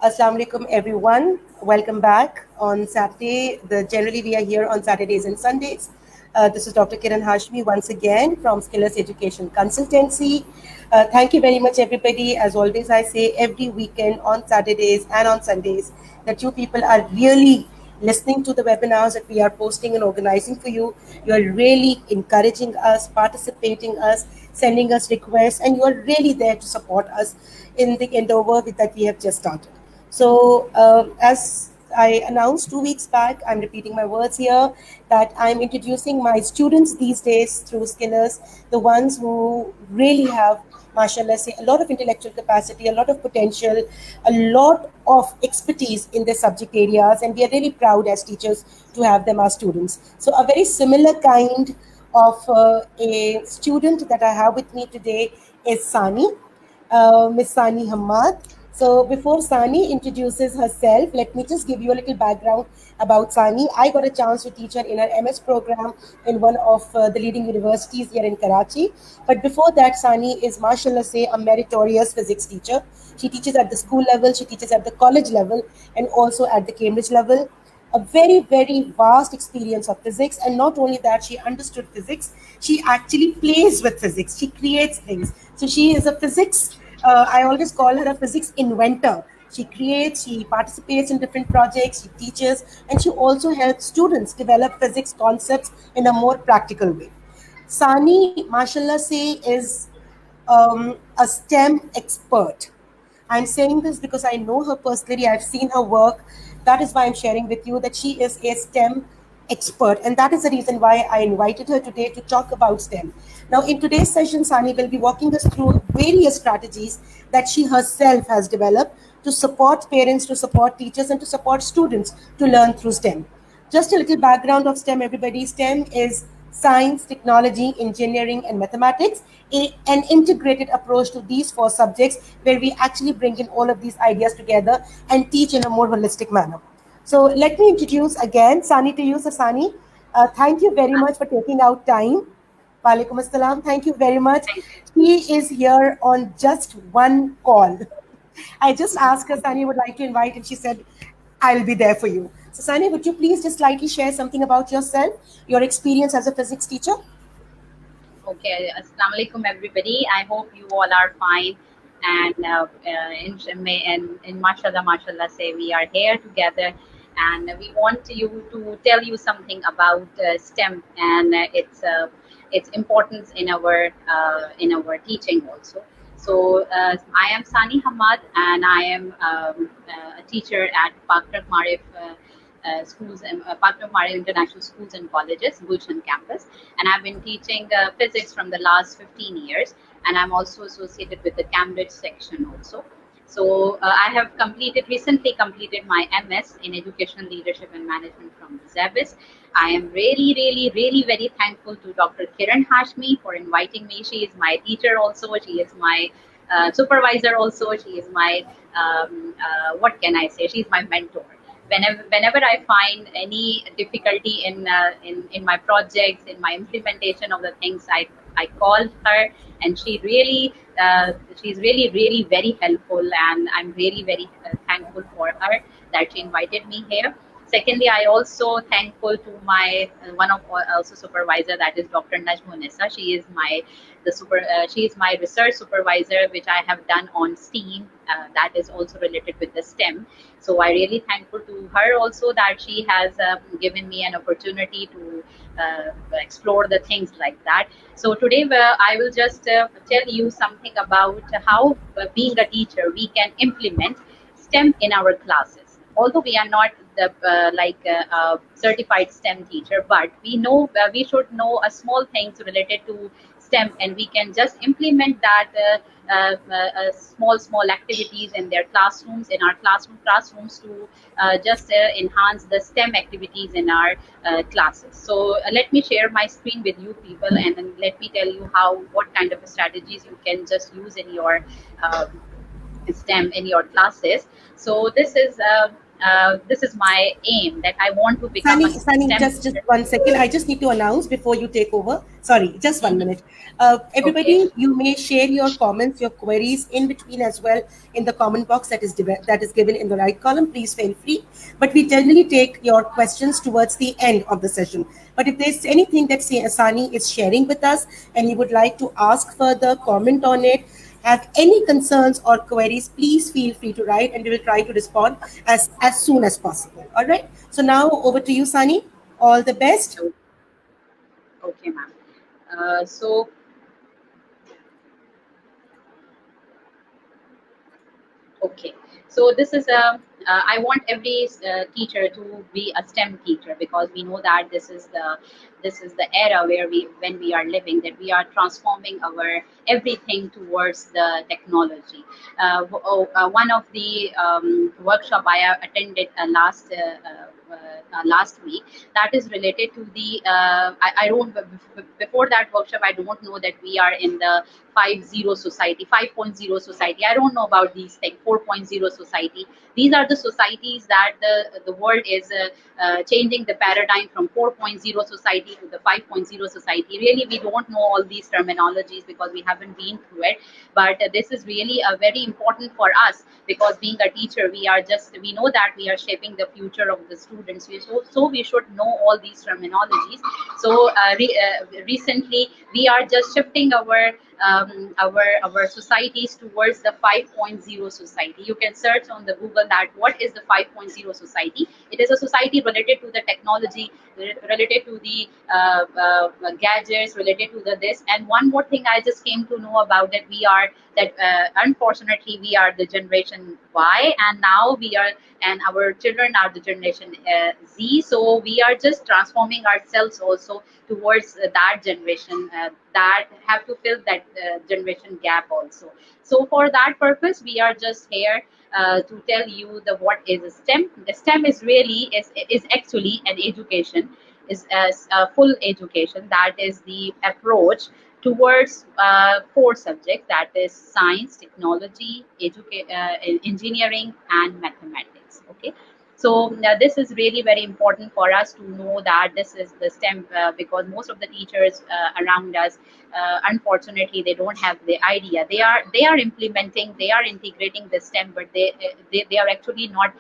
Assalamu alaikum everyone. Welcome back on Saturday. Generally we are here on Saturdays and Sundays. This is Dr. Kiran Hashmi once again from Skillers Education Consultancy. Thank you very much everybody. As always I say every weekend on Saturdays and on Sundays that you people are really listening to the webinars that we are posting and organizing for you. You are really encouraging us, participating us, sending us requests, and you are really there to support us in the endeavor that we have just started. So, as I announced 2 weeks back, I'm repeating my words here that I'm introducing my students these days through Skillers, the ones who really have, mashallah, say, a lot of intellectual capacity, a lot of potential, a lot of expertise in their subject areas, and we are really proud as teachers to have them as students. So, a very similar kind of a student that I have with me today is Sani. Miss Sani Hammad. So before Sani introduces herself, let me just give you a little background about Sani. I got a chance to teach her in her MS program in one of the leading universities here in Karachi. But before that, Sani is, mashallah, say, a meritorious physics teacher. She teaches at the school level, she teaches at the college level, and also at the Cambridge level. A very, very vast experience of physics. And not only that, she understood physics, she actually plays with physics, she creates things. So she is a physics, I always call her a physics inventor. She creates, she participates in different projects, she teaches, and she also helps students develop physics concepts in a more practical way. Sani, mashallah say, is a STEM expert. I'm saying this because I know her personally. I've seen her work. That is why I'm sharing with you that she is a STEM expert. And that is the reason why I invited her today to talk about STEM. Now, in today's session, Sani will be walking us through various strategies that she herself has developed to support parents, to support teachers, and to support students to learn through STEM. Just a little background of STEM, everybody. STEM is science, technology, engineering, and mathematics, an integrated approach to these four subjects where we actually bring in all of these ideas together and teach in a more holistic manner. So let me introduce again Sani to you. So Sani, thank you very much for taking out time. Walaikum assalam. Thank you very much. She is here on just one call. I just asked her, Sani would like to invite, and she said, I'll be there for you. So, Sani, would you please just slightly share something about yourself, your experience as a physics teacher? Okay, Assalamu alaikum everybody. I hope you all are fine. And in mashallah, say we are here together, and we want you to tell you something about STEM and its importance in our teaching also. So I am Sani Hammad, and I am a teacher at Pakrat Marif schools and Pakrat Marif International Schools and Colleges, Gulshan campus, and I've been teaching physics from the last 15 years, and I'm also associated with the Cambridge section also. So I have recently completed my MS in Educational Leadership and Management from ZEBIS. I am really very thankful to Dr. Kiran Hashmi for inviting me. She is my teacher also. She is my supervisor also. She is my, what can I say? She's my mentor. Whenever I find any difficulty in my projects, in my implementation of the things, I call her, and she's really very helpful, and I'm really very thankful for her that she invited me here. Secondly, I also thankful to my one of also supervisor, that is Dr. Najmunissa. She is my research supervisor, which I have done on STEAM. That is also related with the STEM. So I really thankful to her also that she has given me an opportunity to explore the things like that. So today I will just tell you something about how being a teacher we can implement STEM in our classes. Although we are not the certified STEM teacher, but we know we should know a small things related to STEM, and we can just implement that small activities in their classrooms, in our classrooms to just enhance the STEM activities in our classes. So let me share my screen with you people, and then let me tell you what kind of strategies you can just use in your STEM in your classes. So this is my aim, that I want to become Sani, just 1 second. I just need to announce before you take over. Sorry, just 1 minute. Okay. Everybody, you may share your comments, your queries in between as well in the comment box that is given in the right column. Please feel free. But we generally take your questions towards the end of the session. But if there's anything that Sani is sharing with us and you would like to ask further, comment on it, have any concerns or queries, please feel free to write and we will try to respond as soon as possible. All right. So now over to you, Sani. All the best. So, okay, ma'am. So okay, so this is a. I want every teacher to be a STEM teacher, because we know that this is the era where when we are living, that we are transforming our everything towards the technology. One of the workshop I attended last week, that is related to the I don't, before that workshop I don't know that we are in the 5.0 society, 5.0 society. I don't know about these things. 4.0 society. These are the societies that the world is changing the paradigm from 4.0 society to the 5.0 society. Really, we don't know all these terminologies because we haven't been through it. But this is really very important for us, because being a teacher, we know that we are shaping the future of the students. So we should know all these terminologies. So recently, we are just shifting our societies towards the 5.0 society. You can search on the Google that what is the 5.0 society. It is a society related to the technology, related to the gadgets, related to the this. And one more thing I just came to know about, that unfortunately we are the generation Y, and now we are, and our children are the generation Z. So we are just transforming ourselves also towards that generation, that have to fill that generation gap also. So for that purpose, we are just here to tell you the what is STEM. The STEM is really is actually an education, is a full education, that is the approach towards four subjects, that is science, technology, engineering, and mathematics. Okay, so this is really very important for us to know that this is the STEM, because most of the teachers around us, unfortunately, they don't have the idea. They are implementing, they are integrating the STEM, but they are actually not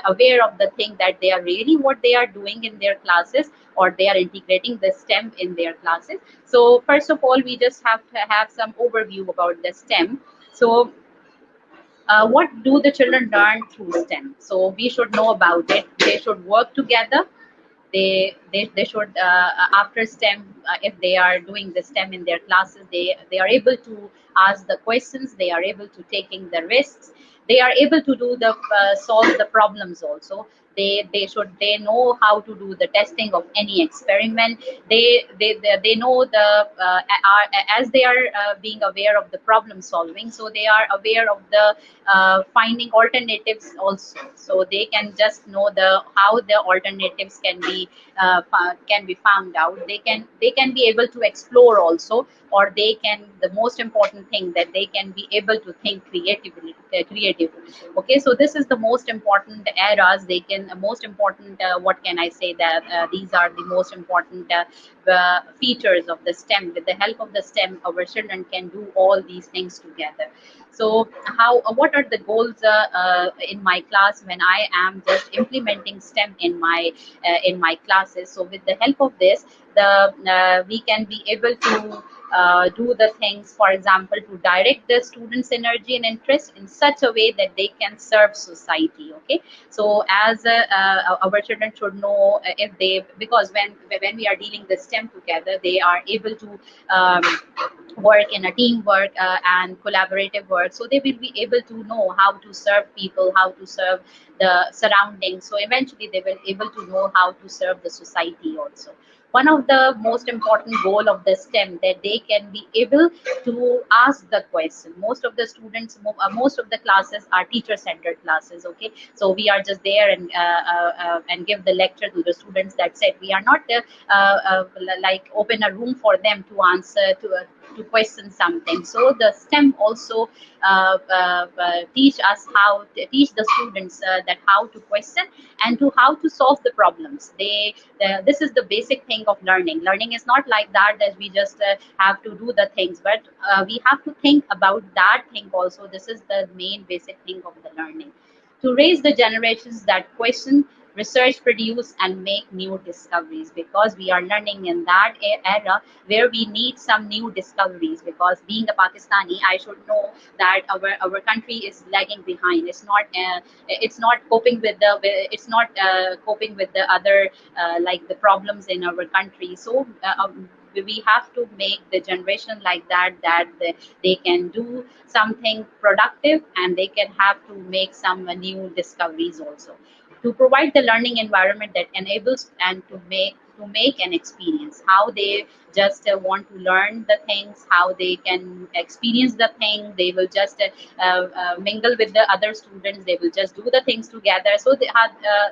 aware of the thing that they are really what they are doing in their classes, or they are integrating the STEM in their classes. So first of all, we just have to have some overview about the STEM. So what do the children learn through STEM? So we should know about it. They should work together. They should, after STEM, if they are doing the STEM in their classes, they are able to ask the questions. They are able to taking the risks. They are able to do the solve the problems also. They know how to do the testing of any experiment. They know the as they are being aware of the problem solving, so they are aware of the finding alternatives also. So they can just know the how the alternatives can be found out. They can be able to explore also, or they can, the most important thing, that they can be able to think creatively. Okay, so this is the most important eras. They can, most important, what can I say, that these are the most important features of the STEM. With the help of the STEM, our children can do all these things together. So how, what are the goals in my class when I am just implementing STEM in my classes? So with the help of this, the we can be able to do the things, for example, to direct the students' energy and interest in such a way that they can serve society. Okay, so as our children should know, if they, because when we are dealing the STEM together, they are able to work in a teamwork and collaborative work. So they will be able to know how to serve people, how to serve the surroundings. So eventually they will able to know how to serve the society also. One of the most important goal of the STEM, that they can be able to ask the question. Most of the students, most of the classes are teacher centered classes. Okay, so we are just there and give the lecture to the students. That's it. We are not like open a room for them to answer to question something. So the STEM also teach the students that how to question and to how to solve the problems. This is the basic thing of learning. Learning is not like that we just have to do the things, but we have to think about that thing also. This is the main basic thing of the learning, to raise the generations that question, research, produce, and make new discoveries, because we are learning in that era where we need some new discoveries. Because being a Pakistani, I should know that our country is lagging behind. It's not coping with the other like the problems in our country. So we have to make the generation like that they can do something productive, and they can have to make some new discoveries also, to provide the learning environment that enables and to make an experience how they just want to learn the things, how they can experience the thing. They will just mingle with the other students, they will just do the things together. So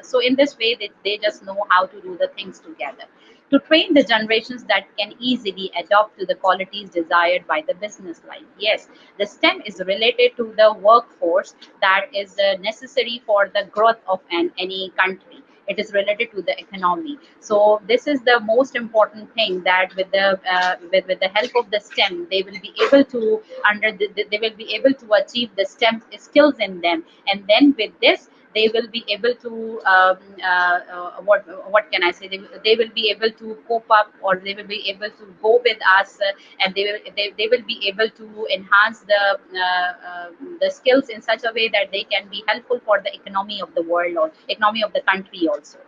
so in this way they just know how to do the things together, to train the generations that can easily adopt to the qualities desired by the business life. Yes, the STEM is related to the workforce that is necessary for the growth of any country. It is related to the economy. So this is the most important thing, that with the help of the STEM, they will be able to they will be able to achieve the STEM skills in them, and then with this they will be able to what can I say, they will be able to cope up, or they will be able to go with us, and they will be able to enhance the skills in such a way that they can be helpful for the economy of the world or economy of the country also.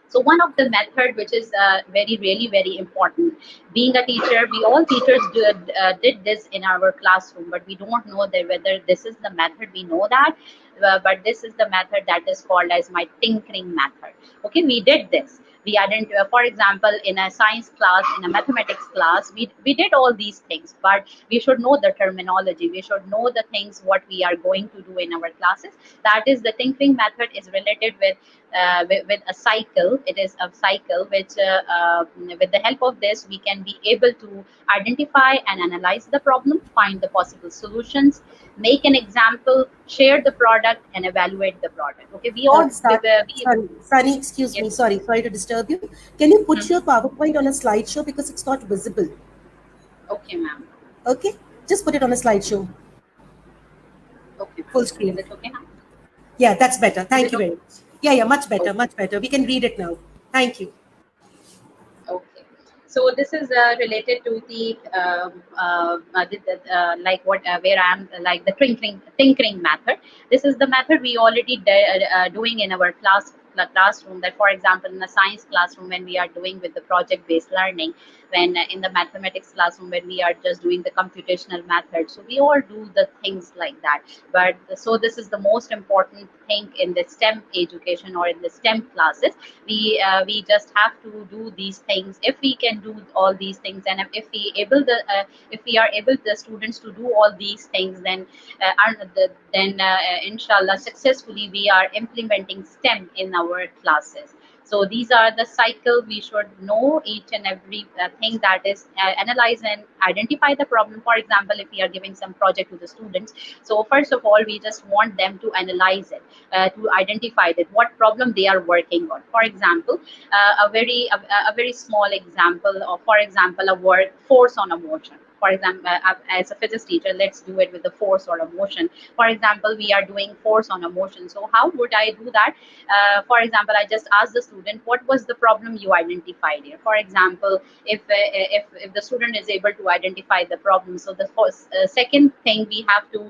So one of the method which is very really very important, being a teacher, we all teachers did this in our classroom, but we don't know that whether this is the method. We know that, but this is the method that is called as my tinkering method. Okay, we did this. We identify, for example, in a science class, in a mathematics class, we did all these things, but we should know the terminology, we should know the things what we are going to do in our classes. That is, the tinkering method is related with a cycle. It is a cycle which with the help of this we can be able to identify and analyze the problem, find the possible solutions, make an example, share the product, and evaluate the product. Okay, we all Sani, excuse yes. me. Sorry to disturb you. Can you put your Mhm. PowerPoint on a slideshow because it's not visible? Okay, ma'am. Okay, just put it on a slideshow, Okay, full ma'am. Is screen. it okay now? Yeah, that's better. Is Thank it you very okay? much. Yeah, much better, Okay. much better. We can read it now. Thank you. Okay. So this is related to like what where I'm like the tinkering method. This is the method we already doing in our classroom. That, for example, in a science classroom, when we are doing with the project based learning, when in the mathematics classroom, when we are just doing the computational method. So we all do the things like that. But so this is the most important thing in the STEM education or in the STEM classes. We just have to do these things. If we can do all these things, and if we are able the students to do all these things, then then inshallah successfully we are implementing STEM in our classes. So these are the cycle. We should know each and every thing, that is analyze and identify the problem. For example, if we are giving some project to the students, so first of all we just want them to analyze it, to identify that what problem they are working on. For example, a very small example of, for example, a word force on a motion. For example, as a physics teacher, let's do it with the force or a motion. For example, we are doing force on a motion. So how would I do that? For example, I just ask the student, what was the problem you identified here? For example, if the student is able to identify the problem, so the second thing we have to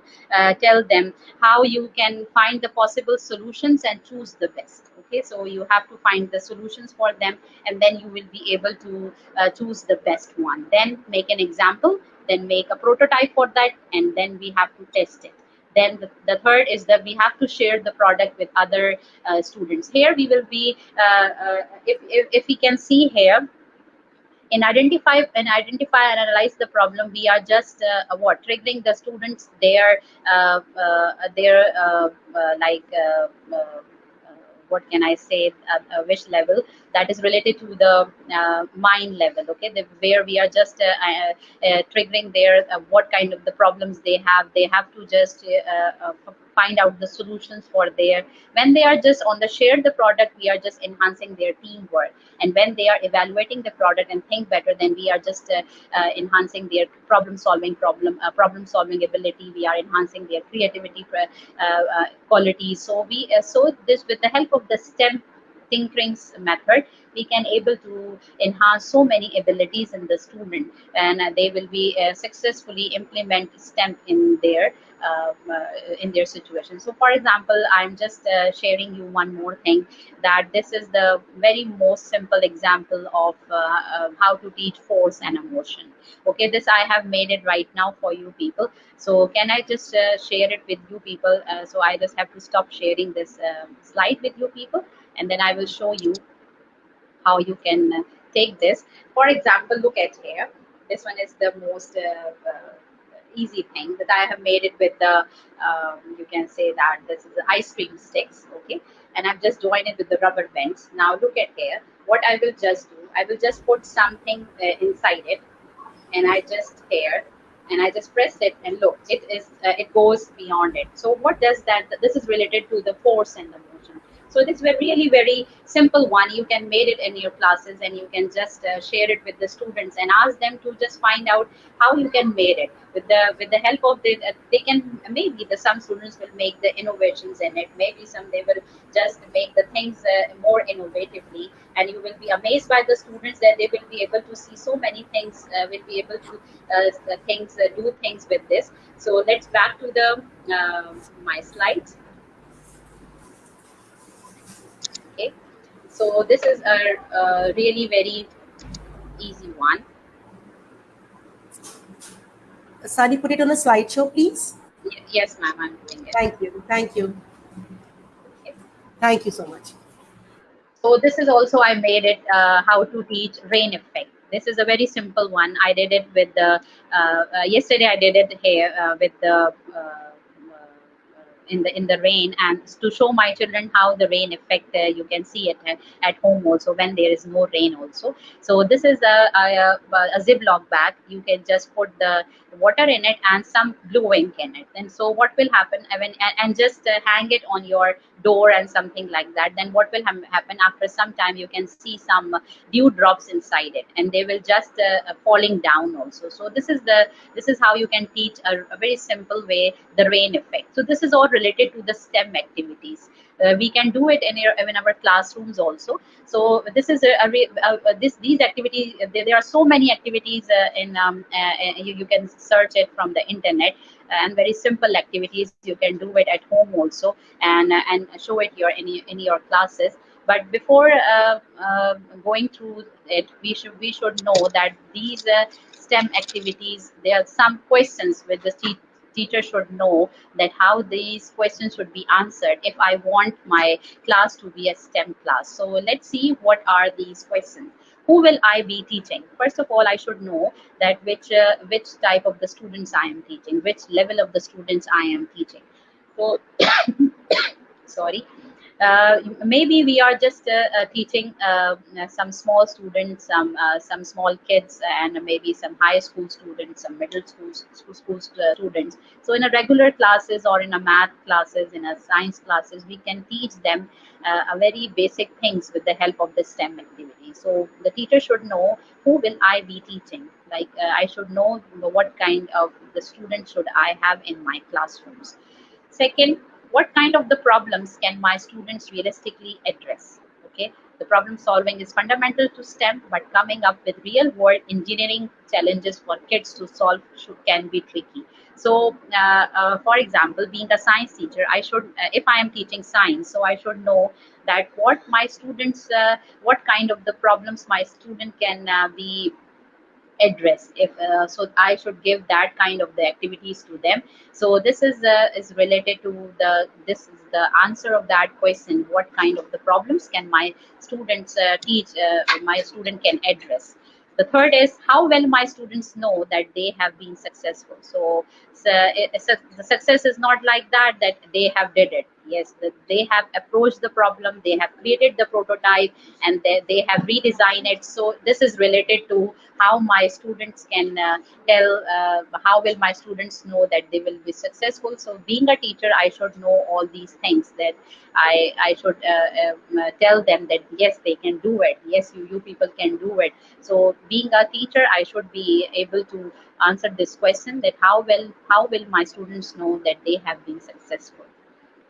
tell them how you can find the possible solutions and choose the best. Okay, so you have to find the solutions for them, and then you will be able to choose the best one. Then make an example, then make a prototype for that, and then we have to test it. Then the third is that we have to share the product with other students. Here we will be if we can see here, in identify and analyze the problem, we are just what triggering the students their like what can I say, which level, that is related to the mind level. Okay, where we are just triggering their what kind of the problems they have to just find out the solutions for their, when they are just on the share the product, we are just enhancing their teamwork, and when they are evaluating the product and think better, then we are just enhancing their problem solving ability, we are enhancing their creativity qualities. So so this, with the help of the STEM tinkering's method, we can able to enhance so many abilities in the student, and they will be successfully implement STEM in their situation. So for example, I'm just sharing you one more thing, that this is the very most simple example of how to teach force and emotion. Okay, this I have made it right now for you people. So can I just share it with you people? So I just have to stop sharing this slide with you people, and then I will show you how you can take this. For example, look at here. This one is the most easy thing that I have made it with the, you can say that this is the ice cream sticks, okay? And I've just joined it with the rubber bands. Now look at here. What I will just do, I will just put something inside it, and I just here, and I just press it, and look, it goes beyond it. So what does that? This is related to the force and the motion. So this is a really very simple one. You can make it in your classes, and you can just share it with the students and ask them to just find out how you can make it with the help of the. They can, maybe the some students will make the innovations in it. Maybe some they will just make the things more innovatively, and you will be amazed by the students that they will be able to see so many things. Will be able to do things with this. So let's back to the my slides. Okay, so this is a really very easy one. Sani, put it on a slideshow, please. Yes, ma'am, I'm doing it. Thank you. Thank you. Okay. Thank you so much. So this is also, I made it how to teach rain effect. This is a very simple one. I did it with the yesterday. I did it here with the in the rain, and to show my children how the rain effect. You can see it at home also when there is no rain also. So this is a Ziploc bag. You can just put the water in it and some blue ink in it. And so what will happen when, and just hang it on your door and something like that, then what will happen after some time, you can see some dew drops inside it, and they will just falling down also. So this is how you can teach a very simple way the rain effect. So this is all related to the STEM activities. We can do it in our classrooms also. So this is these activities. There are so many activities you can search it from the internet, and very simple activities. You can do it at home also, and show it in your classes. But before going through it, we should know that these STEM activities, there are some questions which the teacher should know, that how these questions should be answered if I want my class to be a STEM class. So let's see what are these questions. Who will I be teaching? First of all, I should know that which type of the students I am teaching, which level of the students I am teaching. So sorry, maybe we are just teaching some small students, some small kids, and maybe some high school students, some middle school students. So in a regular classes, or in a math classes, in a science classes, we can teach them a very basic things with the help of the STEM activity. So the teacher should know who will I be teaching. Like I should know what kind of the students should I have in my classrooms. Second, what kind of the problems can my students realistically address? Okay, the problem solving is fundamental to STEM, but coming up with real world engineering challenges for kids to solve can be tricky. So, for example, being a science teacher, I should, if I am teaching science, so I should know that what kind of the problems my student can be address. If so, I should give that kind of the activities to them. So this is related to this is the answer of that question: what kind of the problems can my students my student can address. The third is how well my students know that they have been successful. So the success is not like that they have did it. Yes, they have approached the problem, they have created the prototype, and they have redesigned it. So this is related to how my students can tell, how will my students know that they will be successful. So being a teacher, I should know all these things, that I should tell them that yes, they can do it, yes, you people can do it. So being a teacher, I should be able to answer this question, that how will my students know that they have been successful.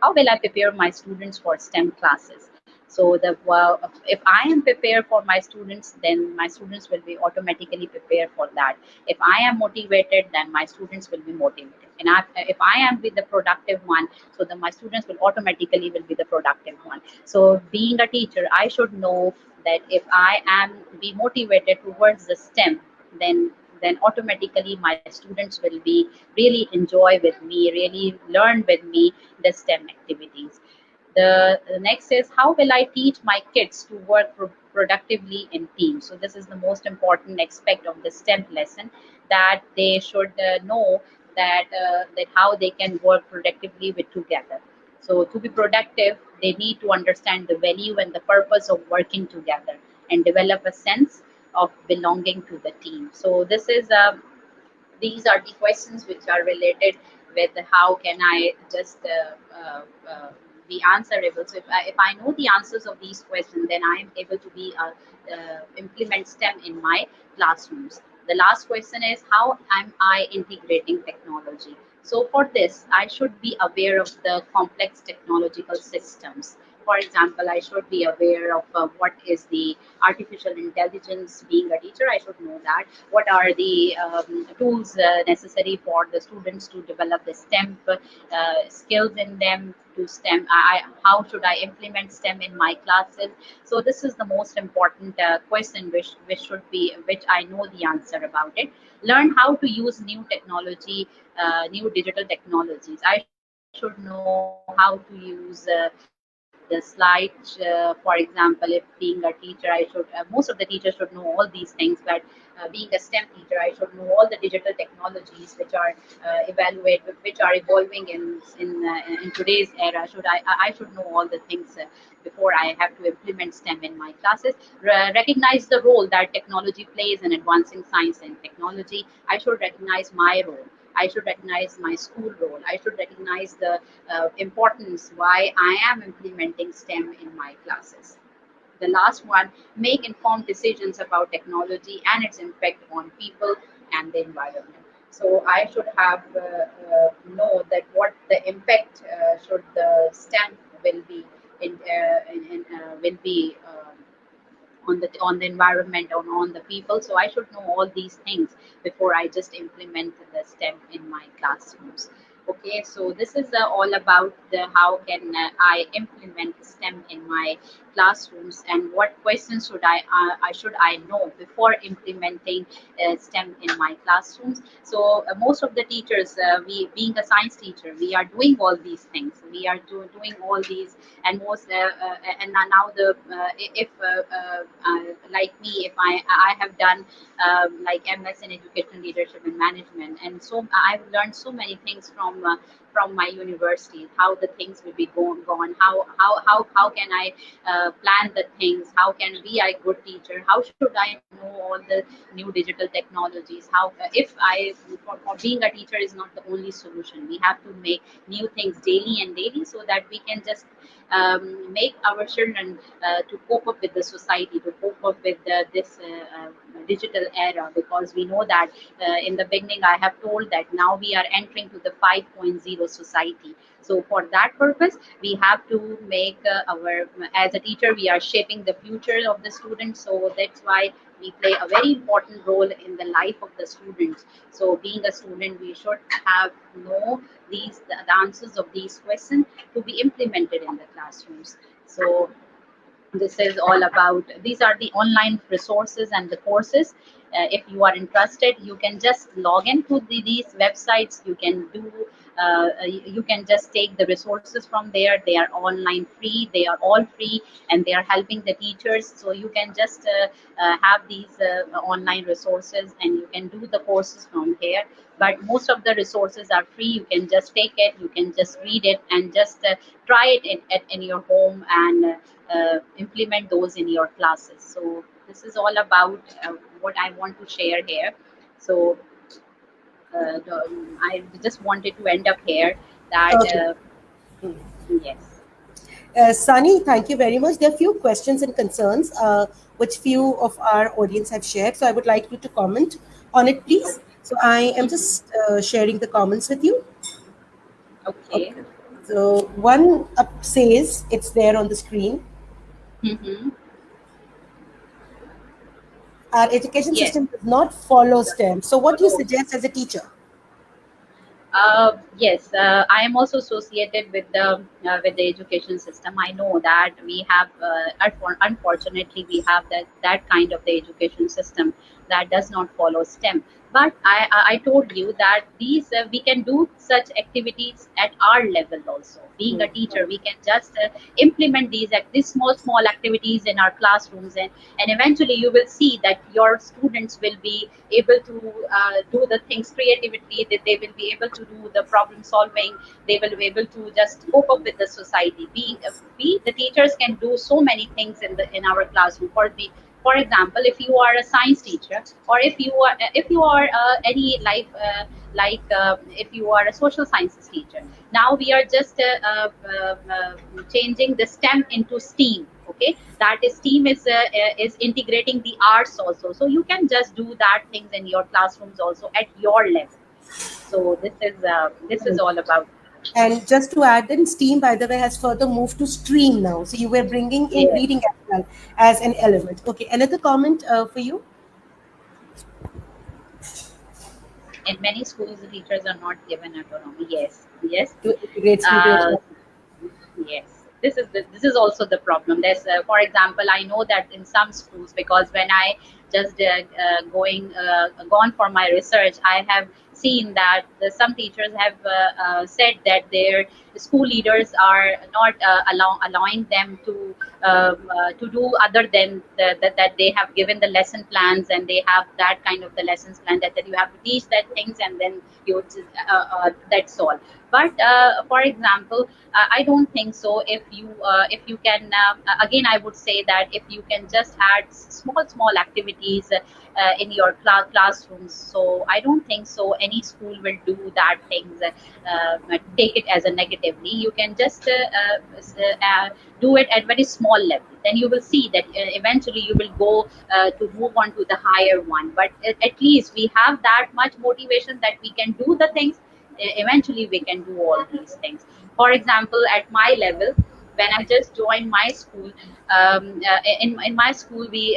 How will I prepare my students for STEM classes? So if I am prepared for my students, then my students will be automatically prepared for that. If I am motivated, then my students will be motivated. And if I am with the productive one, so then my students will automatically will be the productive one. So being a teacher, I should know that if I am be motivated towards the STEM, then automatically my students will be really enjoy with me, really learn with me the STEM activities. The next is, how will I teach my kids to work productively in teams? So this is the most important aspect of the STEM lesson, that they should know that how they can work productively with together. So to be productive, they need to understand the value and the purpose of working together, and develop a sense of belonging to the team. So these are the questions which are related with how can I just be answerable. So if I know the answers of these questions, then I am able to be implement STEM in my classrooms. The last question is, how am I integrating technology? So for this, I should be aware of the complex technological systems. For example, I should be aware of what is the artificial intelligence. Being a teacher, I should know that. What are the tools necessary for the students to develop the STEM skills in them to STEM? How should I implement STEM in my classes? So this is the most important question, which I know the answer about it. Learn how to use new technology, new digital technologies. I should know how to use the slides. For example, if being a teacher, I should most of the teachers should know all these things. But being a STEM teacher, I should know all the digital technologies which are evolving in today's era. I should know all the things before I have to implement STEM in my classes. Recognize the role that technology plays in advancing science and technology. I should recognize my role. I should recognize my school role. I should recognize the importance why I am implementing STEM in my classes. The last one, make informed decisions about technology and its impact on people and the environment. So I should have know that what the impact should the STEM will be will be on the environment, on the people. So I should know all these things before I just implement the STEM in my classrooms. Okay, so this is all about the how can I implement STEM in my classrooms, and what questions should I know before implementing STEM in my classrooms. So most of the teachers, we being a science teacher, we are doing all these things. We are doing all these, and most and now the if like me, if I have done like MS in education leadership and management, and so I've learned so many things from my university, how the things will be gone, how can I plan the things, how can be a good teacher, how should I know all the new digital technologies, how if I for being a teacher is not the only solution. We have to make new things daily and daily, so that we can just make our children to cope up with the society, to cope up with this digital era, because we know that in the beginning I have told that now we are entering to the 5.0 society. So for that purpose, we have to make our, as a teacher, we are shaping the future of the students. So that's why we play a very important role in the life of the students. So being a student, we should have know the answers of these questions to be implemented in the classrooms. So This is all about, these are the online resources and the courses. If you are interested, you can just log into these websites. You can do you can just take the resources from there. They are online free, they are all free, and they are helping the teachers. So you can just have these online resources, and you can do the courses from here. But most of the resources are free. You can just take it, you can just read it, and just try it in your home, and implement those in your classes. So this is all about what I want to share here. So I just wanted to end up here that Okay. yes. Sani, thank you very much. There are a few questions and concerns which few of our audience have shared. So I would like you to comment on it, please. So I am just sharing the comments with you. Okay. Okay. So one up says, it's there on the screen, Mm-hmm. our education Yes. system does not follow STEM. So what do you suggest as a teacher? Yes, I am also associated with the education system. I know that we have, unfortunately, we have that kind of the education system that does not follow STEM. But I told you that these we can do such activities at our level also. Being a teacher, we can just implement these small activities in our classrooms, and eventually you will see that your students will be able to do the things creatively, that they will be able to do the problem solving, they will be able to just cope up with the society. We the teachers can do so many things in our classroom. For example, if you are a science teacher, or if you are any life if you are a social sciences teacher, now we are just changing the STEM into STEAM. Okay, that is STEAM is integrating the arts also. So you can just do that things in your classrooms also at your level. So this is all about. And just to add in, STEAM, by the way, has further moved to stream now. So you were bringing in Yes. reading as well as an element. Okay, another comment for you? In many schools, the teachers are not given autonomy. Yes, yes. To integrate skill based Uh, learning. Yes, this is also the problem. There's, for example, I know that in some schools, because when I just gone for my research, I have seen that some teachers have said that their school leaders are not allowing them to do other than that they have given the lesson plans, and they have that kind of the lessons plan, that you have to teach that things, and then that's all. But for example, I don't think so. If you can, again, I would say that if you can just add small activities in your classrooms, so I don't think so any school will do that things, take it as a negatively. You can just do it at very small level, then you will see that eventually you will go to move on to the higher one. But at least we have that much motivation that we can do the things. Eventually we can do all these things. For example, at my level, when I just joined my school, in my school we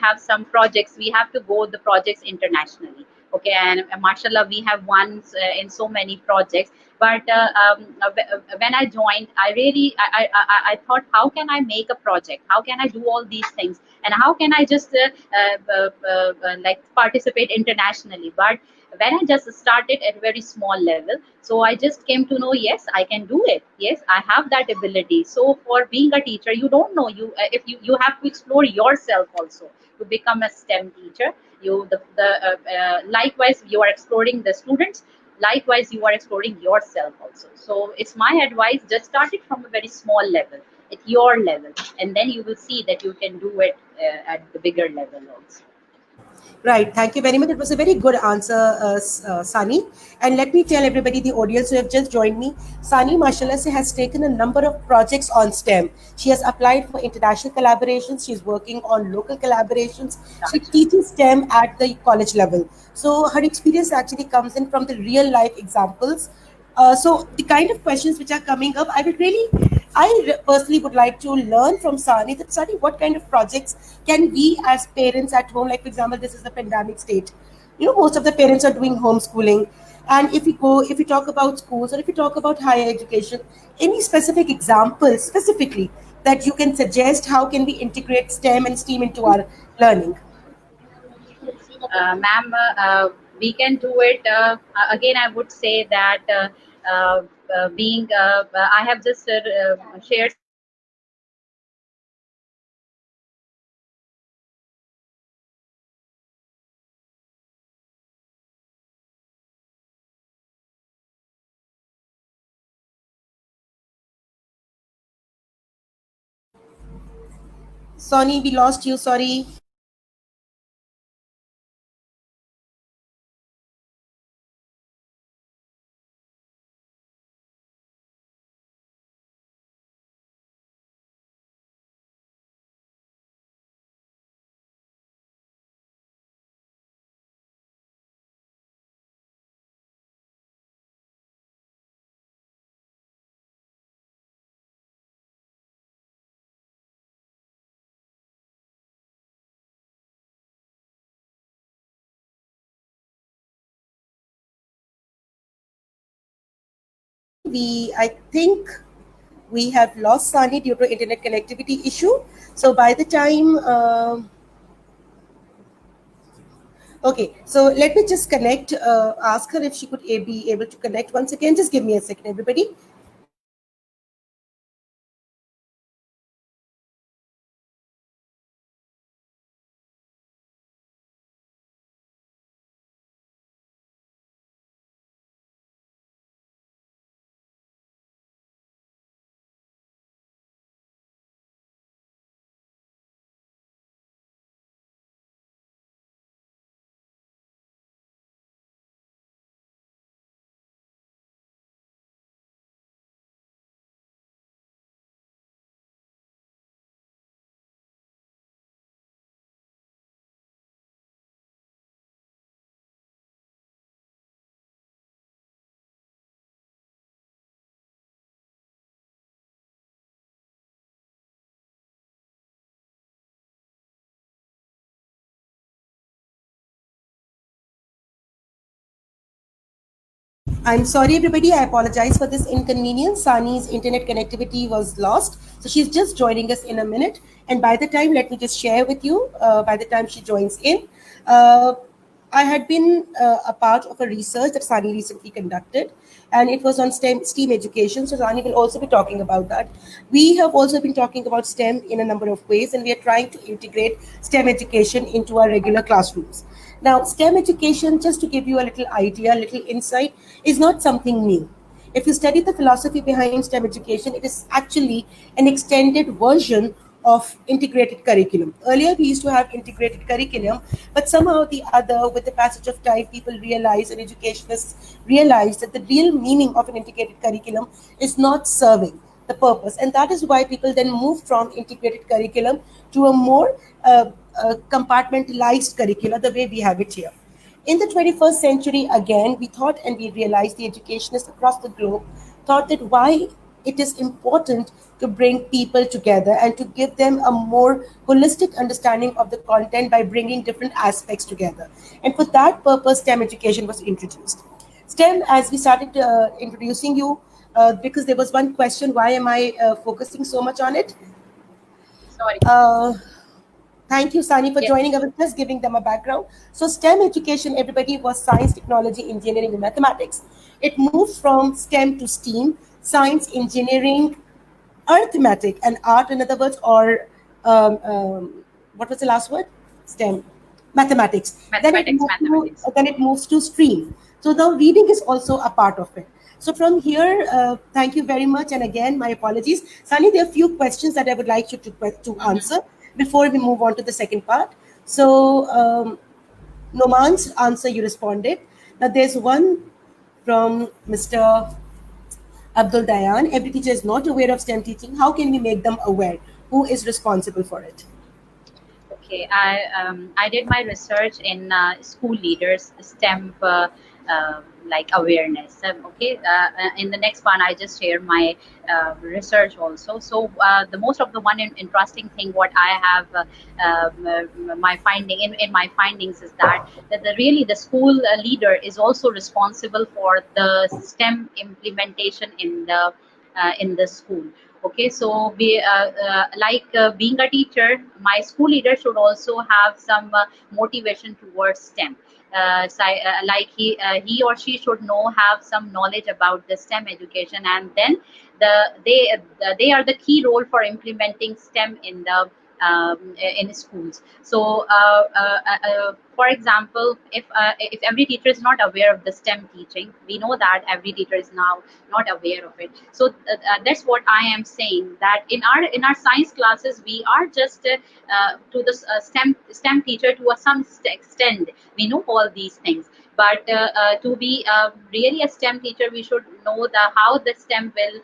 have some projects. We have to go the projects internationally. Okay, and mashallah, we have won in so many projects. But when I joined, I thought, how can I make a project? How can I do all these things? And how can I just like participate internationally? But when I just started at a very small level, so I just came to know, yes, I can do it. Yes, I have that ability. So for being a teacher, you don't know, if you have to explore yourself also to become a STEM teacher. You the likewise you are exploring the students. Likewise, you are exploring yourself also. So it's my advice: just start it from a very small level, at your level, and then you will see that you can do it at the bigger level also. Right. Thank you very much. It was a very good answer, Sani. And let me tell everybody, the audience who have just joined me, Sani, mashallah, se has taken a number of projects on STEM. She has applied for international collaborations. She's working on local collaborations. She teaches STEM at the college level. So her experience actually comes in from the real life examples. So the kind of questions which are coming up, personally would like to learn from Sani that, Sani, what kind of projects can we as parents at home, like for example, this is the pandemic state. Most of the parents are doing homeschooling. And if we talk about schools or if we talk about higher education, any specific examples specifically that you can suggest how can we integrate STEM and STEAM into our learning? Ma'am, we can do it. Again, I would say that uh, being, I have just shared some examples of the Sani, we lost you. Sorry. I think we have lost Sani due to internet connectivity issue. So by the time, okay, so let me just connect, ask her if she could be able to connect once again. Just give me a second, everybody. I'm sorry, everybody. I apologize for this inconvenience. Sani's internet connectivity was lost. So she's just joining us in a minute. And by the time, let me just share with you, by the time she joins in, uh, I had been a part of a research that Sani recently conducted, and it was on STEAM education. So Sani will also be talking about that. We have also been talking about STEM in a number of ways, and we are trying to integrate STEM education into our regular classrooms. Now, STEM education, just to give you a little idea, a little insight, is not something new. If you study the philosophy behind STEM education, it is actually an extended version of integrated curriculum. Earlier, we used to have integrated curriculum, but somehow or the other, with the passage of time, people realized and educationists realized that the real meaning of an integrated curriculum is not serving the purpose. And that is why people then moved from integrated curriculum to a more compartmentalized curricula, the way we have it here. In the 21st century, again, we thought and we realized the educationists across the globe thought that why it is important to bring people together and to give them a more holistic understanding of the content by bringing different aspects together. And for that purpose, STEM education was introduced. STEM, as we started introducing you, because there was one question, why am I focusing so much on it? sorry. Uh, Thank you, Sani, for Yes. joining us, just giving them a background. So, STEM education, everybody, was science, technology, engineering, and mathematics. It moved from STEM to STEAM, science, engineering, arithmetic, and art, in other words, or what was the last word? STEM, mathematics. Mathematics. Then it moves to stream. So now reading is also a part of it. So from here, thank you very much. And again, my apologies. Sunny, there are a few questions that I would like you to Mhm. answer before we move on to the second part. So Noman's answer you responded. Now there's one from Mr. Abdul Dayan. Every teacher is not aware of STEM teaching. How can we make them aware? Who is responsible for it? Okay, I did my research in school leaders STEM like awareness. Okay, in the next one I just share my research also. So the most of the one interesting thing what I have my finding in my findings is that really the school leader is also responsible for the STEM implementation in the school. Okay, so being a teacher, my school leader should also have some motivation towards STEM. Like he or she should know, have some knowledge about the STEM education, and then they are the key role for implementing STEM in schools. So, for example, if every teacher is not aware of the STEM teaching, we know that every teacher is now not aware of it. So that's what I am saying, that in our science classes we are just to the STEM teacher to a some extent. We know all these things, but to be really a STEM teacher, we should know the how the STEM will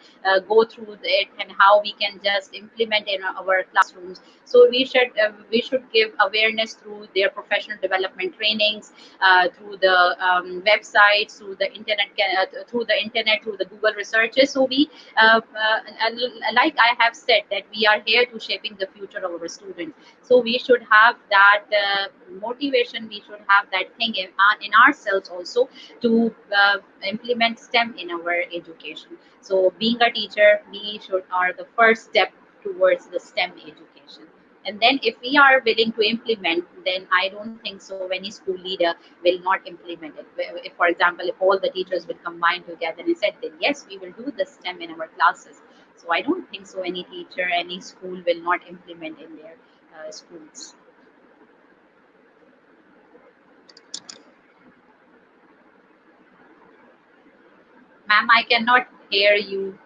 go through it, and how we can just implement in our classrooms. So we should give awareness through their professional development trainings, through the websites, through the internet, through the Google researches. So like I have said, that we are here to shaping the future of our students. So we should have that motivation. We should have that thing in ourselves also, to implement STEM in our education. So being a teacher, we should are the first step towards the STEM education. And then if we are willing to implement, then I don't think so any school leader will not implement it. If, for example, if all the teachers will combine together and said, then yes, we will do the STEM in our classes. So I don't think so any teacher, any school will not implement in their schools. Ma'am, I cannot hear you.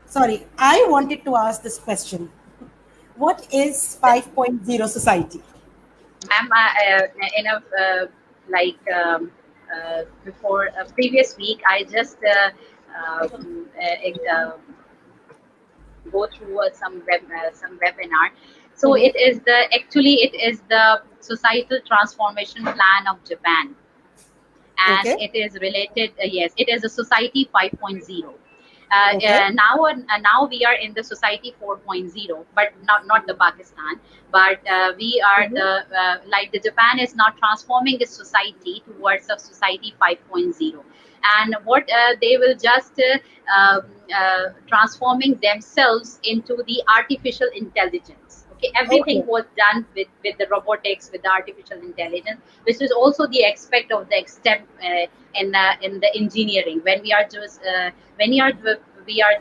Sorry, I wanted to ask this question. What is 5.0 society? Ma'am, in a like before previous week, I just go through some webinar. So Mm-hmm. it is the societal transformation plan of Japan, and Okay. it is related. Yes, it is a society 5.0. Okay. Now we are in the society 4.0, but not the Pakistan, but we are Mm-hmm. like the Japan is now transforming its society towards a society 5.0. And what they will just transforming themselves into the artificial intelligence. Okay, everything Okay. was done with the robotics, with the artificial intelligence, which is also the aspect of the step in the engineering. We are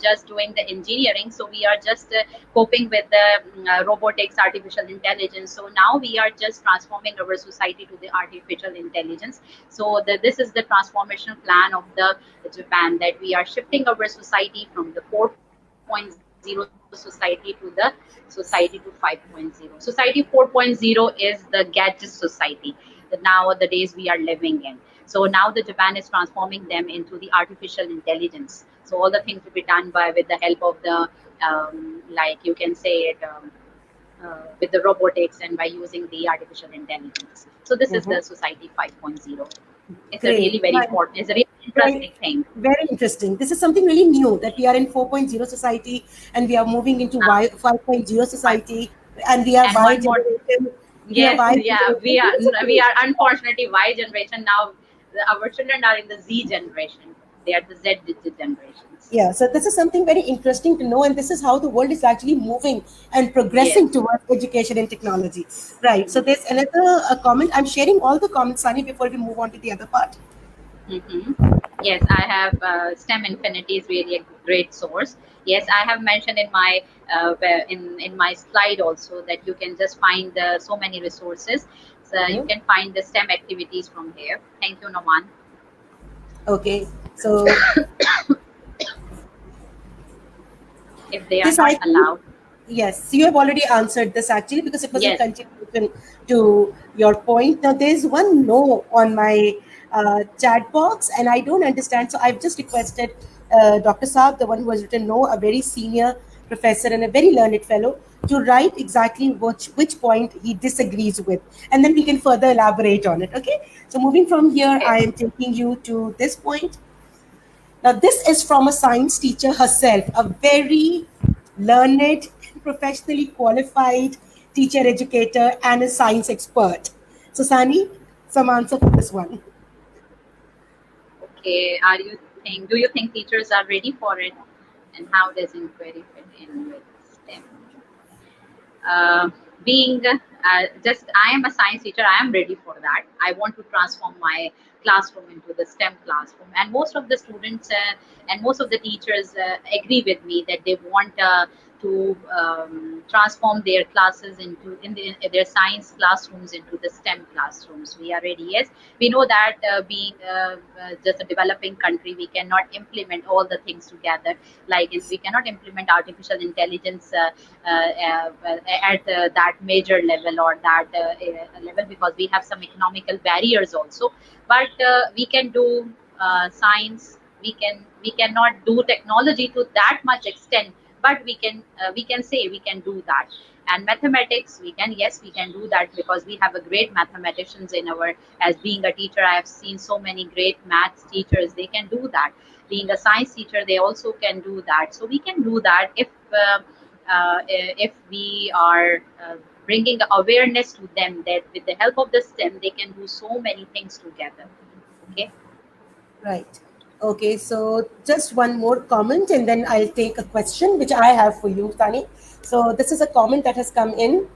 just doing the engineering, so we are just coping with the robotics, artificial intelligence. So now we are just transforming our society to the artificial intelligence. So this is the transformation plan of the Japan, that we are shifting our society from the 4.0 society to the society to 5.0. Society 4.0 is the gadget society that nowadays we are living in. So now the Japan is transforming them into the artificial intelligence. So all the things will be done by with the help of the like you can say it with the robotics, and by using the artificial intelligence. So this is Mm-hmm. the society 5.0. It's a Great. really very important. It's a really Very, interesting thing. very interesting. This is something really new that we are in 4.0 society and we are moving into Now 5.0 five. society and we are And Y one more. generation. We are Yes, Y yeah, generation. So this is we great. are unfortunately Y generation now. Our children are in the Z generation. They are the Z digit generations. Yeah, so this is something very interesting to know, and this is how the world is actually moving and progressing Yes. towards education and technology. Right. So there's Yes. another comment. I'm sharing all the comments, Sani, before we move on to the other part. Mm-hmm. Yes, I have STEM Infinity is really a great source. Yes, I have mentioned in my in my slide also, that you can just find so many resources. So you Mhm. can find the STEM activities from here. Thank you, Naman. Okay. So If they are this I not think, allowed. yes, you have already answered this actually because it was in Yes. continuation to your point. Now there's one no on my chat box, and I don't understand. So I've just requested Dr. Saab, the one who has written no, a very senior professor and a very learned fellow, to write exactly which point he disagrees with, and then we can further elaborate on it. Okay. So moving from here, Okay. I am taking you to this point. Now, this is from a science teacher herself, a very learned, professionally qualified teacher, educator, and a science expert. So, Sani, some answer for this one. Okay. Are you? think? Do you think teachers are ready for it? And how does inquiry fit in with STEM? uh, being just I am a science teacher, I am ready for that. I want to transform my classroom into the STEM classroom, and most of the students and most of the teachers agree with me that they want to transform their classes into in their science classrooms into the STEM classrooms. We are ready. Yes, we know that being just a developing country, we cannot implement all the things together. Like we cannot implement artificial intelligence at that major level or that level, because we have some economical barriers also. But we can do science. We cannot do technology to that much extent, but we can say we can do that. And mathematics, we can, yes, we can do that, because we have a great mathematicians in our. As being a teacher, I have seen so many great maths teachers, they can do that. Being a science teacher, they also can do that. So we can do that if we are bringing awareness to them that with the help of the STEM, they can do so many things together. Okay. Right. Okay, so just one more comment and then I'll take a question which I have for you, Sani. So this is a comment that has come in.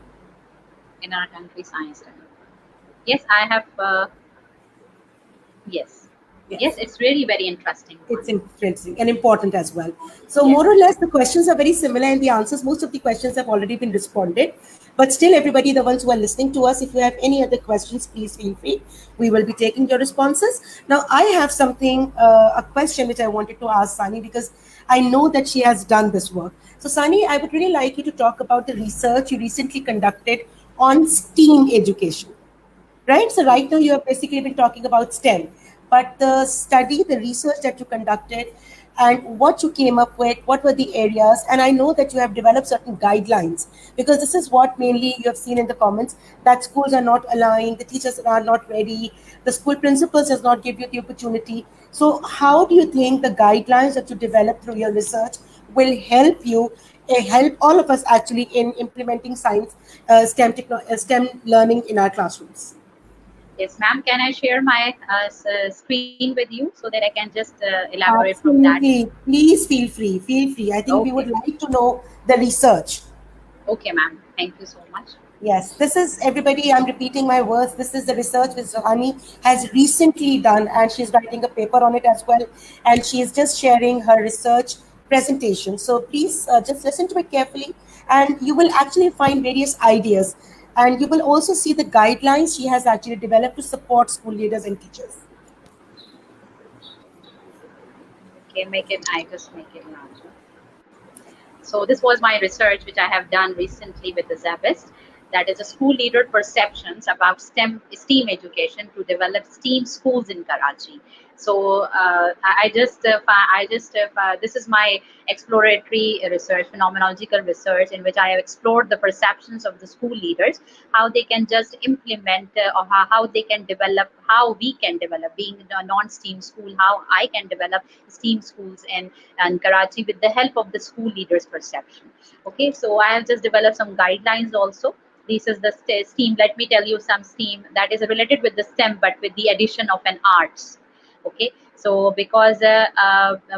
In our country, science STEM. Yes, I have. Yes. Yes, Yes. it's really very interesting one. It's interesting and important as well. So Yes. more or less the questions are very similar and the answers, most of the questions have already been responded. But still, everybody, the ones who are listening to us, if you have any other questions, please feel free. We will be taking your responses. Now, I have something, a question which I wanted to ask Sani, because I know that she has done this work. So Sani, I would really like you to talk about the research you recently conducted on STEAM education. Right? So right now you have basically been talking about STEM, but the study, the research that you conducted, and what you came up with, what were the areas? And I know that you have developed certain guidelines, because this is what mainly you have seen in the comments, that schools are not aligned, the teachers are not ready, the school principals does not give you the opportunity. So how do you think the guidelines that you develop through your research will help you, help all of us actually in implementing science, STEM learning in our classrooms? Yes, ma'am. Can I share my screen with you so that I can just elaborate from that? Absolutely. Please feel free. Feel free. I think we Okay. would like to know the research. Okay, ma'am. Thank you so much. Yes, this is everybody. I'm repeating my words. This is the research which Sani has recently done, and she's writing a paper on it as well. And she is just sharing her research presentation. So please just listen to it carefully, and you will actually find various ideas. And you will also see the guidelines she has actually developed to support school leaders and teachers. Okay, make it. I just make it larger. So this was my research, which I have done recently with the Zabist. That is a school leader perceptions about STEAM education to develop STEAM schools in Karachi. So this is my exploratory research, phenomenological research, in which I have explored the perceptions of the school leaders, how they can just implement or how they can develop, how we can develop, being a non-STEAM school, how I can develop STEAM schools in Karachi with the help of the school leaders' perception. Okay, so I have just developed some guidelines also. This is the STEAM. Let me tell you some STEAM that is related with the STEM, but with the addition of an arts. Okay, so because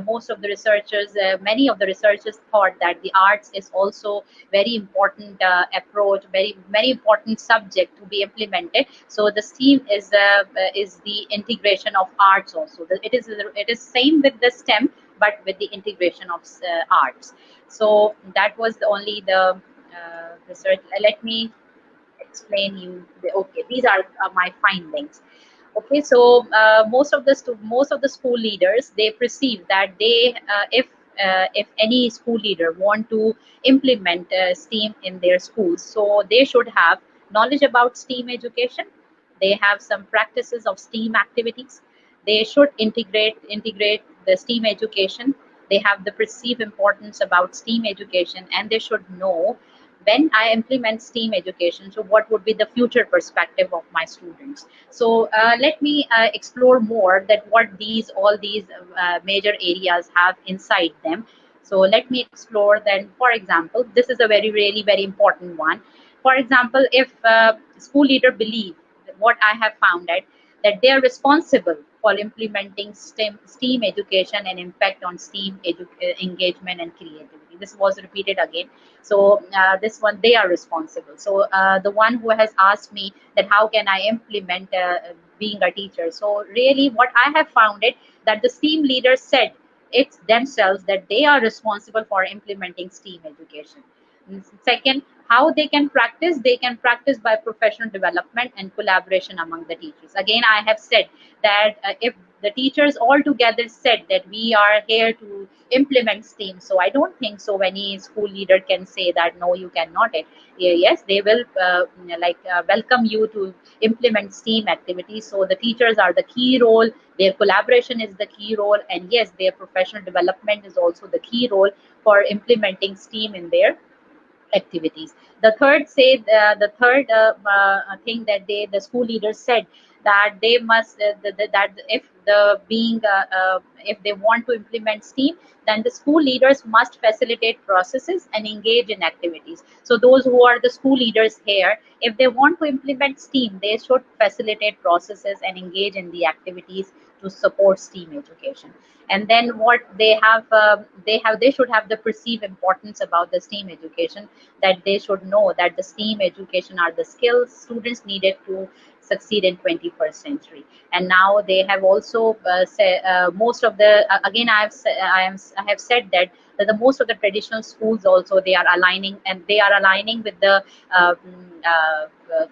most of the researchers, many of the researchers thought that the arts is also very important approach, very important subject to be implemented. So the STEAM is the integration of arts also. It is same with the STEM, but with the integration of arts. So that was only the research. Let me explain you. Okay, these are my findings. Okay, so most of the school leaders, they perceive that if any school leader want to implement STEAM in their schools, so they should have knowledge about STEAM education. They have some practices of STEAM activities. They should integrate the STEAM education. They have the perceived importance about STEAM education, and they should know when I implement STEAM education, so what would be the future perspective of my students. So let me explore more that what all these major areas have inside them. So let me explore then. For example, this is a really very important one. For example, if school leader believe, what I have found that they are responsible for implementing STEAM education and impact on STEAM engagement and creativity. This was repeated again. So this one, they are responsible. So the one who has asked me that how can I implement being a teacher. So really what I have found it that the STEAM leaders said it's themselves that they are responsible for implementing STEAM education. Second, how they can practice by professional development and collaboration among the teachers. Again, I have said that if the teachers all together said that we are here to implement STEAM, so I don't think so any school leader can say that no, you cannot. Yes, they will welcome you to implement STEAM activities. So the teachers are the key role, their collaboration is the key role, and yes, their professional development is also the key role for implementing STEAM in their activities. The third thing that the school leaders said that they must that if the being if they want to implement STEAM, then the school leaders must facilitate processes and engage in activities. So those who are the school leaders here, if they want to implement STEAM, they should facilitate processes and engage in the activities to support STEAM education. And then what they should have the perceived importance about the STEAM education, that they should know that the STEAM education are the skills students needed to succeed in 21st century. And now they have also said most of the again I have said that the most of the traditional schools also they are aligning with the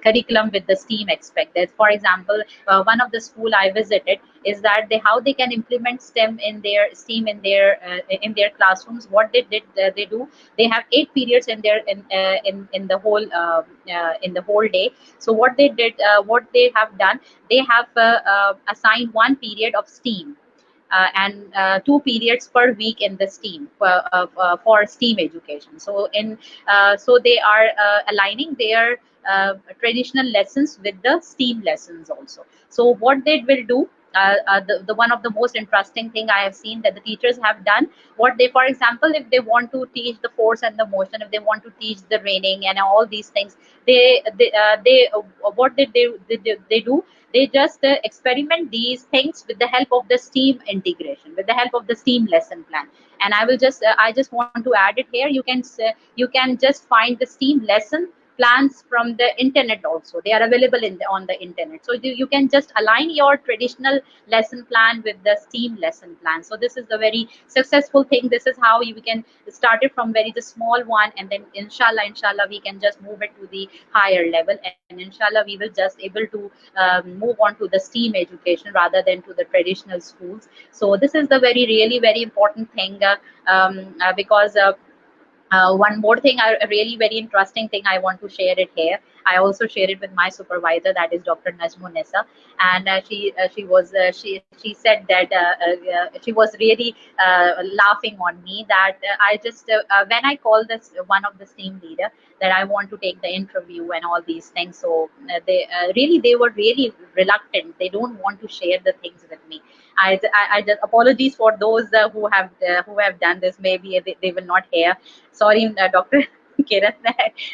curriculum with the STEAM aspect. That, for example, one of the school I visited is that how they can implement STEAM in their classrooms. What they did they do, they have 8 periods in their in the whole day. So what they have done, they have assigned 1 period of STEAM and 2 periods per week in the STEAM for STEAM education. So they are aligning their traditional lessons with the STEAM lessons also. So what they will do, the one of the most interesting thing I have seen that the teachers have done, what they, for example, if they want to teach the force and the motion, if they want to teach the raining and all these things, they what they do, they just experiment these things with the help of the STEAM integration, with the help of the STEAM lesson plan. And I just want to add it here. You can just find the STEAM lesson plans from the internet also. They are available on the internet. So you can just align your traditional lesson plan with the STEAM lesson plan. So this is the very successful thing. This is how you can start it from very the small one, and then inshallah we can just move it to the higher level, and inshallah we will just able to move on to the STEAM education rather than to the traditional schools. So this is the very really very important thing because one more thing, a really very interesting thing I want to share it here. I also shared it with my supervisor, that is Dr. Najmunessa, and she said that she was really laughing on me that I just when I called this one of the team leader that I want to take the interview and all these things. So they were really reluctant. They don't want to share the things with me. I just apologies for those who have done this. Maybe they will not hear. Sorry, Dr. Kiran,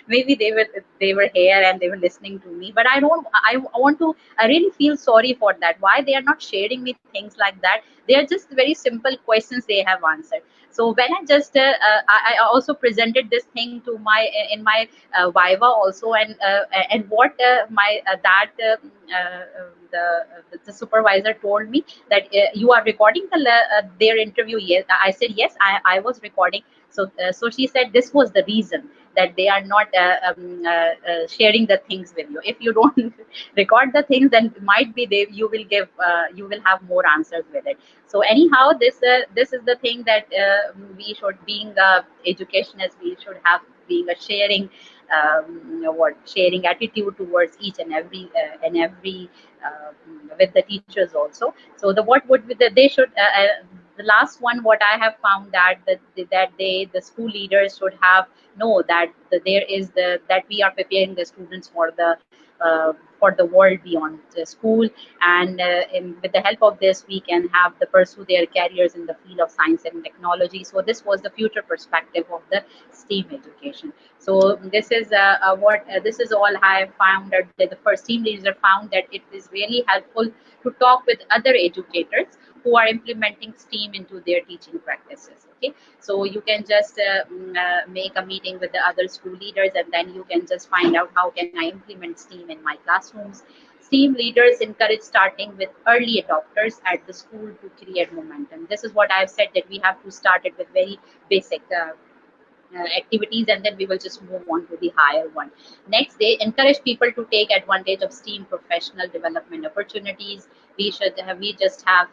maybe they were here and they were listening to me, but I want to, I really feel sorry for that. Why they are not sharing me things like that? They are just very simple questions they have answered. So when I just I also presented this thing to my in my viva also, and what my that the supervisor told me that you are recording their interview. Yes, I said yes, I was recording. So she said this was the reason that they are not sharing the things with you. If you don't record the things, then might be you will have more answers with it. So anyhow, this is the thing that we should, being educationists, we should have being a sharing sharing attitude towards each and every with the teachers also. So what would be they should the last one, what I have found that the school leaders should have know that there is that we are preparing the students for for the world beyond the school. And with the help of this, we can have the pursue their careers in the field of science and technology. So this was the future perspective of the STEAM education. So this is what this is all I found that the first team leader found that it is really helpful to talk with other educators who are implementing STEAM into their teaching practices. Okay, so you can just make a meeting with the other school leaders, and then you can just find out how can I implement STEAM in my classrooms. STEAM leaders encourage starting with early adopters at the school to create momentum. This is what I've said, that we have to start it with very basic activities, and then we will just move on to the higher one. Next, they encourage people to take advantage of STEAM professional development opportunities. We just have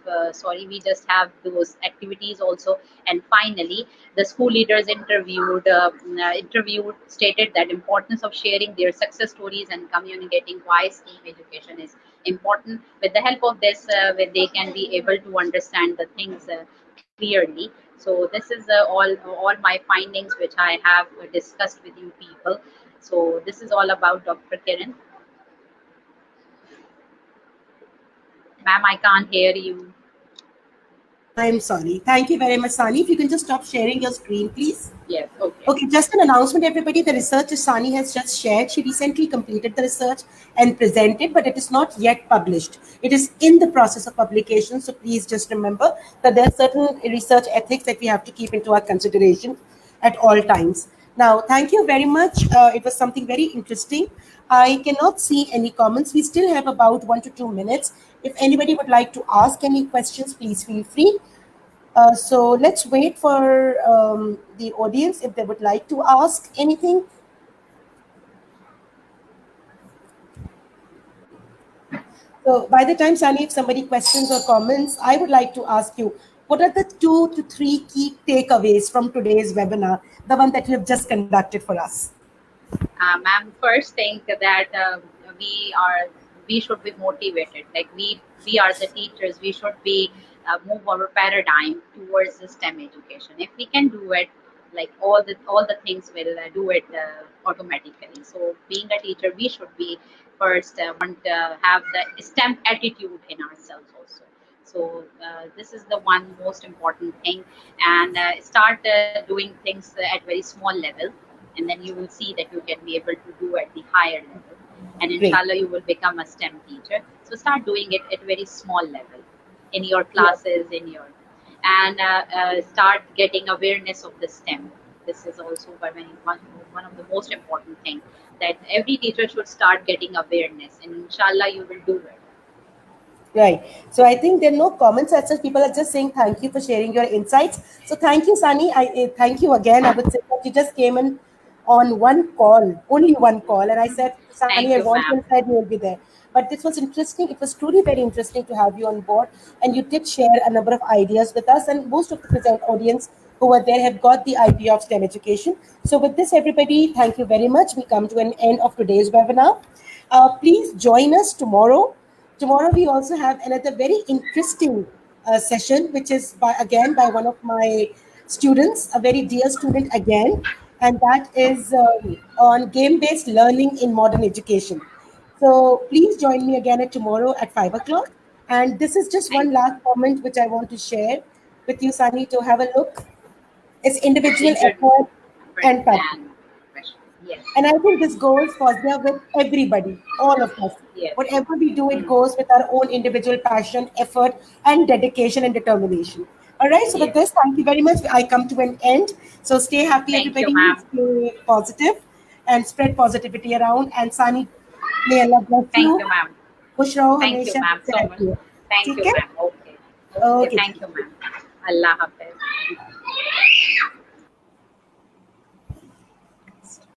those activities also. And finally, the school leaders interviewed stated that importance of sharing their success stories and communicating why STEAM education is important. With the help of this, where they can be able to understand the things clearly. So this is all my findings which I have discussed with you people. So this is all about Dr. Kiran. Ma'am, I can't hear you. I'm sorry. Thank you very much, Sani. If you can just stop sharing your screen, please. Yes, okay. Okay, just an announcement, everybody. The research Sani has just shared. She recently completed the research and presented, but it is not yet published. It is in the process of publication. So please just remember that there are certain research ethics that we have to keep into our consideration at all times. Now, thank you very much. It was something very interesting. I cannot see any comments. We still have about 1 to 2 minutes. If anybody would like to ask any questions, please feel free. So let's wait for the audience if they would like to ask anything. So by the time, Sani, if somebody questions or comments, I would like to ask you, what are the 2 to 3 key takeaways from today's webinar, the one that you have just conducted for us? Ma'am, first think that we are we should be motivated. Like we are the teachers. We should be move our paradigm towards the STEM education. If we can do it, like all the things will do it automatically. So being a teacher, we should be first want to have the STEM attitude in ourselves also. So this is the one most important thing, and start doing things at very small level, and then you will see that you can be able to do at the higher level, and Great. inshallah you will become a STEM teacher. So start doing it at very small level in your classes, in your, and start getting awareness of the STEM. This is also one of the most important thing, that every teacher should start getting awareness, and inshallah you will do it. Right. So I think there are no comments as such. People are just saying thank you for sharing your insights. So thank you, Sani. I thank you again. I would say that you just came in on one call, only one call, and I said, Sani, Thank I you, want you ma'am. inside. You will be there. But this was interesting. It was truly very interesting to have you on board, and you did share a number of ideas with us. And most of the present audience who were there have got the idea of STEM education. So with this, everybody, thank you very much. We come to an end of today's webinar. Please join us tomorrow. Tomorrow we also have another very interesting session, which is by one of my students, a very dear student again, and that is on game-based learning in modern education. So please join me again at tomorrow at 5 o'clock. And this is just Thank one you, last ma'am. comment which I want to share with you, Sani, to have a look. It's individual Introduce effort and passion. and question. Yes, And I think this goes for there with everybody, all of us. yes. Whatever we do, it Hmm. goes with our own individual passion, effort, and dedication and determination. All right. So with Yes. this, thank you very much. I come to an end. So stay happy, Thank you, everybody. ma'am. Stay positive, and spread positivity around. And Sani, may Allah bless Thank you. you, ma'am. खुश रहो Thank you, हमेशा ma'am, खुश so much. रहती हो Thank ठीक you, है ma'am. Okay. Okay. Okay Thank you, ma'am. Allah Hafiz.